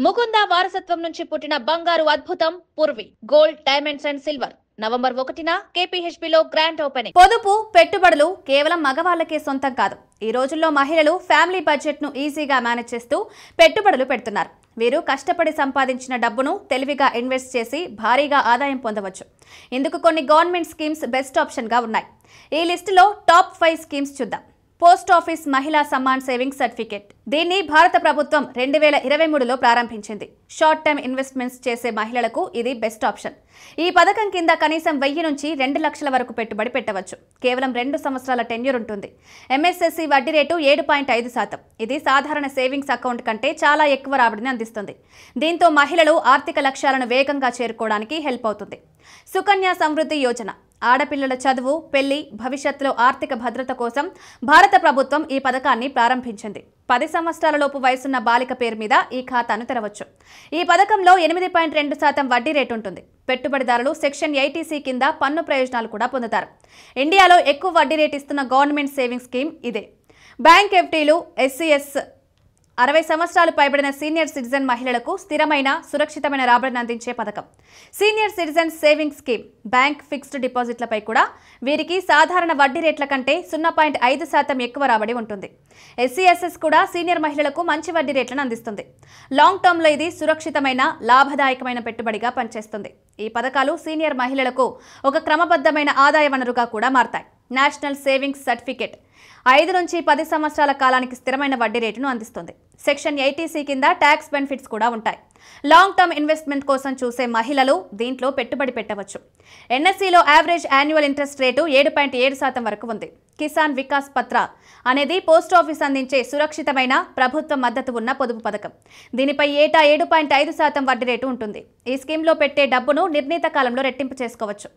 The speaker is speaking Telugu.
ముకుంద వారసత్వం నుంచి పుట్టిన బంగారు అద్భుతం Purvi gold diamonds and silver November 1న కేపీహెచ్పీలో గ్రాండ్ ఓపెనింగ్. పొదుపు పెట్టుబడులు కేవలం మగవాళ్లకే సొంతం కాదు. ఈ రోజుల్లో మహిళలు ఫ్యామిలీ బడ్జెట్ ను ఈజీగా మేనేజ్ చేస్తూ పెట్టుబడులు పెడుతున్నారు. వీరు కష్టపడి సంపాదించిన డబ్బును తెలివిగా ఇన్వెస్ట్ చేసి భారీగా ఆదాయం పొందవచ్చు. ఇందుకు కొన్ని గవర్నమెంట్ స్కీమ్స్ బెస్ట్ ఆప్షన్ గా ఉన్నాయి. ఈ లిస్టులో టాప్ 5 స్కీమ్స్ చూద్దాం. పోస్ట్ ఆఫీస్ మహిళా సమ్మాన్ సేవింగ్స్ సర్టిఫికేట్. దీన్ని భారత ప్రభుత్వం 2023లో ప్రారంభించింది. షార్ట్ టర్మ్ ఇన్వెస్ట్మెంట్స్ చేసే మహిళలకు ఇది బెస్ట్ ఆప్షన్. ఈ పథకం కింద కనీసం 1000 నుంచి 2 లక్షల వరకు పెట్టుబడి పెట్టవచ్చు. కేవలం 2 సంవత్సరాల టెన్యూర్ ఉంటుంది. ఎంఎస్ఎస్సి వడ్డీ రేటు 7.5%. ఇది సాధారణ సేవింగ్స్ అకౌంట్ కంటే చాలా ఎక్కువ రాబడిని అందిస్తుంది. దీంతో మహిళలు ఆర్థిక లక్ష్యాలను వేగంగా చేరుకోవడానికి హెల్ప్ అవుతుంది. సుకన్య సమృద్ధి యోజన. ఆడపిల్లల చదువు, పెళ్లి, భవిష్యత్తులో ఆర్థిక భద్రత కోసం భారత ప్రభుత్వం ఈ పథకాన్ని ప్రారంభించింది. 10 సంవత్సరాలలోపు వయసున్న బాలిక పేరు మీద ఈ ఖాతాను తెరవచ్చు. ఈ పథకంలో 8.2% వడ్డీ రేటు ఉంటుంది. పెట్టుబడిదారులు సెక్షన్ 80C కింద పన్ను ప్రయోజనాలు కూడా పొందుతారు. ఇండియాలో ఎక్కువ వడ్డీ రేటు ఇస్తున్న గవర్నమెంట్ సేవింగ్ స్కీమ్ ఇదే. బ్యాంక్ ఎఫ్డీలు, ఎస్సీఎస్ 60 సంవత్సరాలు పైబడిన సీనియర్ సిటిజన్ మహిళలకు స్థిరమైన, సురక్షితమైన రాబడిని అందించే పథకం. Senior citizen saving scheme. Bank fixed డిపాజిట్లపై కూడా వీరికి సాధారణ వడ్డీ రేట్ల కంటే 0.5% ఎక్కువ రాబడి ఉంటుంది. ఎస్సీఎస్ఎస్ కూడా సీనియర్ మహిళలకు మంచి వడ్డీ రేట్లను అందిస్తుంది. లాంగ్ టర్మ్లో ఇది సురక్షితమైన, లాభదాయకమైన పెట్టుబడిగా పనిచేస్తుంది. ఈ పథకాలు సీనియర్ మహిళలకు ఒక క్రమబద్ధమైన ఆదాయ వనరుగా కూడా మారతాయి. నేషనల్ సేవింగ్స్ సర్టిఫికేట్ 5 నుంచి 10 సంవత్సరాల కాలానికి స్థిరమైన వడ్డీ రేటును అందిస్తుంది. సెక్షన్ 80C కింద ట్యాక్స్ బెనిఫిట్స్ కూడా ఉంటాయి. లాంగ్ టర్మ్ ఇన్వెస్ట్మెంట్ కోసం చూసే మహిళలు దీంట్లో పెట్టుబడి పెట్టవచ్చు. ఎన్ఎస్సిలో యావరేజ్ యాన్యువల్ ఇంట్రెస్ట్ రేటు 7.7% వరకు ఉంది. కిసాన్ వికాస్ పత్ర అనేది పోస్ట్ ఆఫీస్ అందించే సురక్షితమైన, ప్రభుత్వ మద్దతు ఉన్న పొదుపు పథకం. దీనిపై ఏటా 7.5% వడ్డీ రేటు ఉంటుంది. ఈ స్కీమ్లో పెట్టే డబ్బును నిర్ణీత కాలంలో రెట్టింపు చేసుకోవచ్చు.